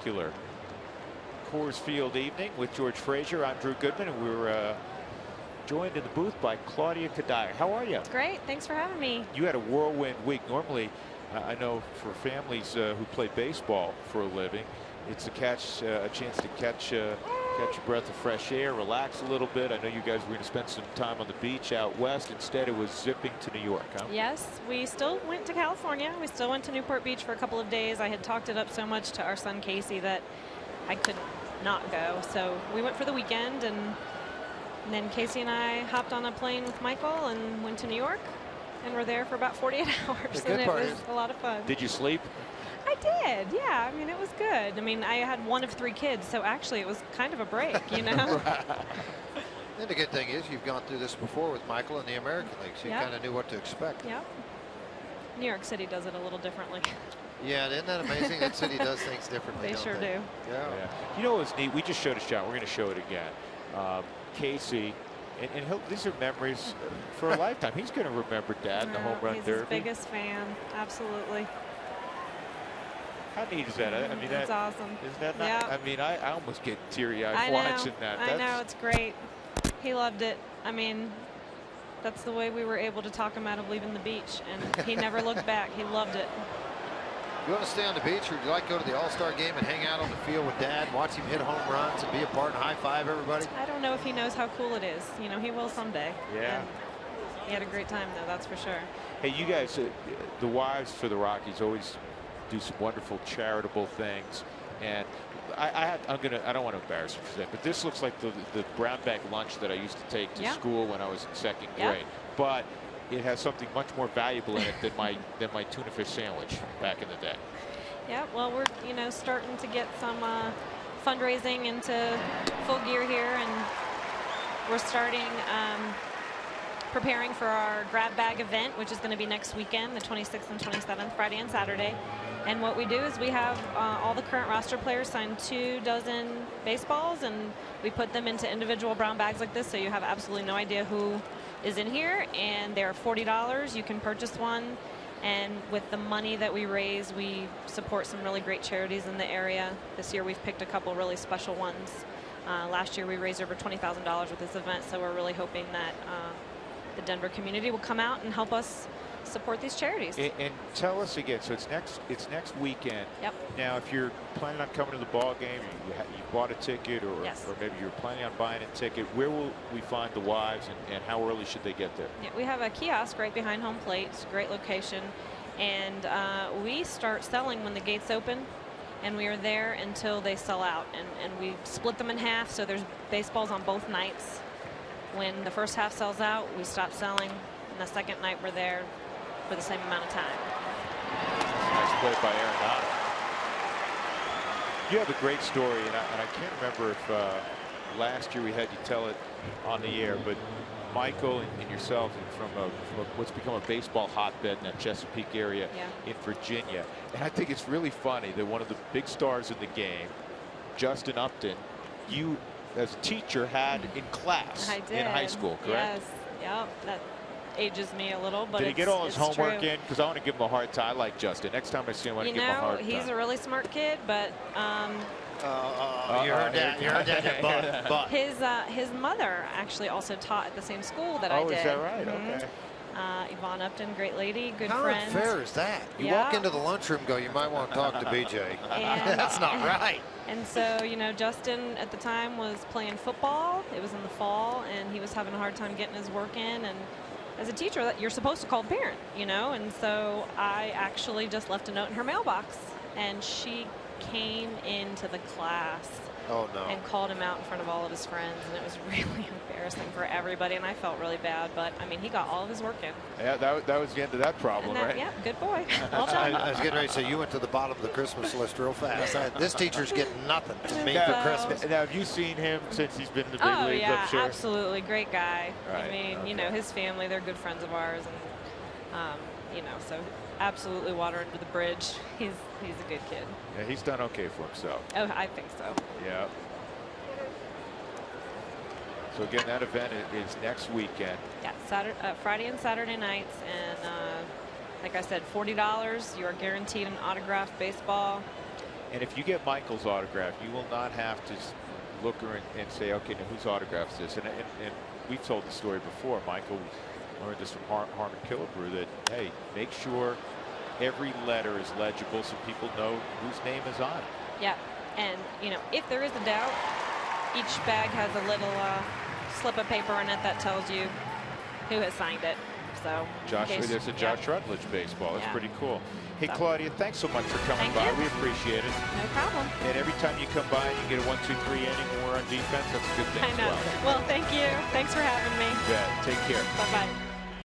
spectacular Coors Field evening with George Frazier. I'm Drew Goodman, and we're joined in the booth by Claudia Cuddyer. How are you? Great, thanks for having me. You had a whirlwind week. Normally, I know for families who play baseball for a living, it's a chance to catch a breath of fresh air, relax a little bit. I know you guys were going to spend some time on the beach out west. Instead, it was zipping to New York, huh? Yes, we still went to California. We still went to Newport Beach for a couple of days. I had talked it up so much to our son Casey that I could not go. So we went for the weekend, and then Casey and I hopped on a plane with Michael and went to New York, and we're there for about 48 hours. And it was a lot of fun. Did you sleep? I did, yeah. I mean, it was good. I mean, I had one of 3 kids, so actually it was kind of a break, you know? And the good thing is you've gone through this before with Michael in the American League, so you kind of knew what to expect. Yep. New York City does it a little differently. Yeah, isn't that amazing? That city does things differently. They sure do. Yeah. You know what's neat? We just showed a shot. We're going to show it again. Casey, and these are memories for a lifetime. He's going to remember Dad in the home run derby. He's his biggest fan, absolutely. How neat is that? I mean, that's awesome. Isn't that nice? Yep. I mean, I almost get teary-eyed watching that. I know, it's great. He loved it. I mean, that's the way we were able to talk him out of leaving the beach, and he never looked back. He loved it. You want to stay on the beach, or do you like to go to the All-Star game and hang out on the field with Dad, watch him hit home runs and be a part and high-five everybody? I don't know if he knows how cool it is. You know, he will someday. Yeah. And he had a great time, though, that's for sure. Hey, you guys, the wives for the Rockies always do some wonderful charitable things, and I don't want to embarrass you for that, but this looks like the brown bag lunch that I used to take to school when I was in 2nd grade, but it has something much more valuable in it than my tuna fish sandwich back in the day. Yeah, well, we're starting to get some fundraising into full gear here, and we're starting preparing for our grab bag event, which is going to be next weekend, the 26th and 27th, Friday and Saturday. And what we do is we have all the current roster players sign 24 baseballs, and we put them into individual brown bags like this, so you have absolutely no idea who is in here. And they're $40. You can purchase one, and with the money that we raise, we support some really great charities in the area. This year we've picked a couple really special ones. Last year we raised over $20,000 with this event, so we're really hoping that the Denver community will come out and help us support these charities. And tell us again, so it's next weekend. Yep. Now, if you're planning on coming to the ball game, you bought a ticket, or maybe you're planning on buying a ticket, where will we find the wives, and how early should they get there? Yeah, we have a kiosk right behind home plate. It's a great location, and we start selling when the gates open, and we are there until they sell out, and we split them in half, so there's baseballs on both nights. When the first half sells out, we stop selling, and the second night we're there for the same amount of time. Nice play by Aaron. You have a great story, and I can't remember if last year we had you tell it on the air, but Michael and yourself, from what's become a baseball hotbed in that Chesapeake area in Virginia. And I think it's really funny that one of the big stars in the game, Justin Upton, you as a teacher had in class in high school, correct? Yes, yep. That ages me a little, but did he get all his homework in? Because I want to give him a hard time. I like Justin. Next time I see him, I want to give him a hard time. He's a really smart kid, but you heard that, but his mother actually also taught at the same school that I did. Oh, is that right? Okay. Yvonne Upton, great lady, good How friend. How unfair is that? You walk into the lunchroom, go, you might want to talk to BJ. That's not right. And so, Justin at the time was playing football. It was in the fall, and he was having a hard time getting his work in. And as a teacher, you're supposed to call the parent, and so I actually just left a note in her mailbox, and she came into the class and called him out in front of all of his friends, and it was really embarrassing for everybody, and I felt really bad, but I mean, he got all of his work in. Yeah, that was the end of that problem, right? Yeah, good boy. Well done. I was getting ready to say, you went to the bottom of the Christmas list real fast. This teacher's getting nothing from me for Christmas. Now, have you seen him since he's been in the big leagues? Yeah, I'm sure? absolutely. Great guy. Right. I mean, his family, they're good friends of ours, and, so absolutely water under the bridge. He's a good kid. Yeah, he's done okay for himself. Oh, I think so. Yeah. So again, that event is next weekend. Yeah, Friday and Saturday nights, and like I said, $40. You are guaranteed an autographed baseball. And if you get Michael's autograph, you will not have to look her and say, okay, now whose autograph is this? And we've told the story before. Michael learned this from Harmon Killebrew, that, hey, make sure every letter is legible so people know whose name is on it. Yeah, and you know, if there is a doubt, each bag has a little slip of paper in it that tells you who has signed it. So There's a Josh Rutledge baseball. That's pretty cool. Hey, So. Claudia, thanks so much for coming Thank by. you. We appreciate it. No problem. And every time you come by and you get a 1-2-3 inning and we're on defense, that's a good thing I as know. well. Well, thank you. Thanks for having me. You bet. Take care. Bye-bye.